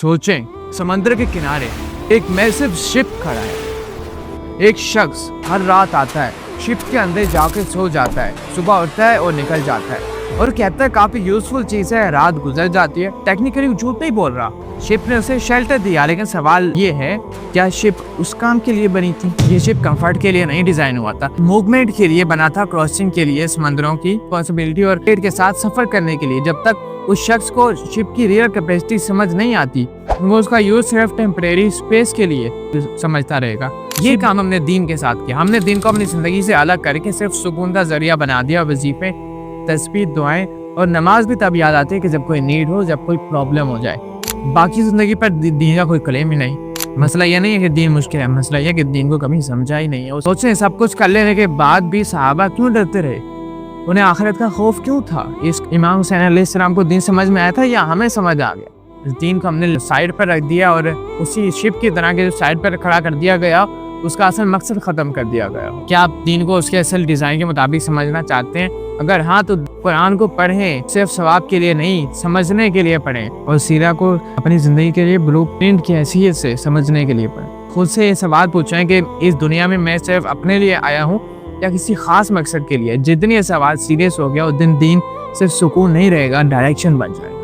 سوچیں سمندر کے کنارے ایک میسو شپ کھڑا ہے. ایک شخص ہر رات آتا ہے, شپ کے اندر جا کے سو جاتا ہے, صبح اٹھتا ہے اور نکل جاتا ہے اور کہتا ہے کافی یوزفل چیز ہے. رات گزر جاتی ہے. ٹیکنیکلی جھوٹ نہیں بول رہا, شپ نے اسے شیلٹر دیا, لیکن سوال یہ ہے کیا شپ اس کام کے لیے بنی تھی؟ یہ شپ کمفرٹ کے لیے نہیں ڈیزائن ہوا تھا, موومنٹ کے لیے بنا تھا, کراسنگ کے لیے, سمندروں کی پاسبلٹی اور پیٹ کے ساتھ سفر کرنے کے لیے. جب تک اس شخص کو شپ کی ریئل کیپیسٹی سمجھ نہیں آتی, وہ اس کا یوز صرف ٹیمپریری اسپیس کے لیے سمجھتا رہے گا. یہ کام ہم نے دین کے ساتھ کیا. ہم نے دین کو اپنی زندگی سے الگ کر کے صرف سکون کا ذریعہ بنا دیا. وظیفے, تسبیح, دعائیں اور نماز بھی تب یاد آتی ہے کہ جب کوئی نیڈ ہو, جب کوئی پرابلم ہو جائے. باقی زندگی پر دین کا کوئی کلیم ہی نہیں. مسئلہ یہ نہیں ہے کہ دین مشکل ہے, مسئلہ یہ ہے کہ دین کو کبھی سمجھا ہی نہیں ہے. سوچیں سب کچھ کر لینے کے بعد بھی صحابہ کیوں ڈرتے رہے؟ انہیں آخرت کا خوف کیوں تھا؟ اس امام حسین علیہ السلام کو دین سمجھ میں آیا تھا یا ہمیں سمجھ آ گیا؟ اس دین کو ہم نے سائڈ پر رکھ دیا اور اسی شپ کی طرح کے سائڈ پر کھڑا کر دیا گیا, اس کا اصل مقصد ختم کر دیا گیا. کیا آپ دین کو اس کے اصل ڈیزائن کے مطابق سمجھنا چاہتے ہیں؟ اگر ہاں تو قرآن کو پڑھیں, صرف ثواب کے لیے نہیں, سمجھنے کے لیے پڑھیں, اور سیرہ کو اپنی زندگی کے لیے بلو پرنٹ کی حیثیت سے سمجھنے کے لیے پڑھیں. خود سے یہ سوال پوچھیں کہ اس دنیا میں میں صرف اپنے لیے آیا ہوں یا کسی خاص مقصد کے لیے؟ جتنی یہ سوال سیریس ہو گیا اس دن دین صرف سکون نہیں رہے گا, ڈائریکشن بن جائے گا.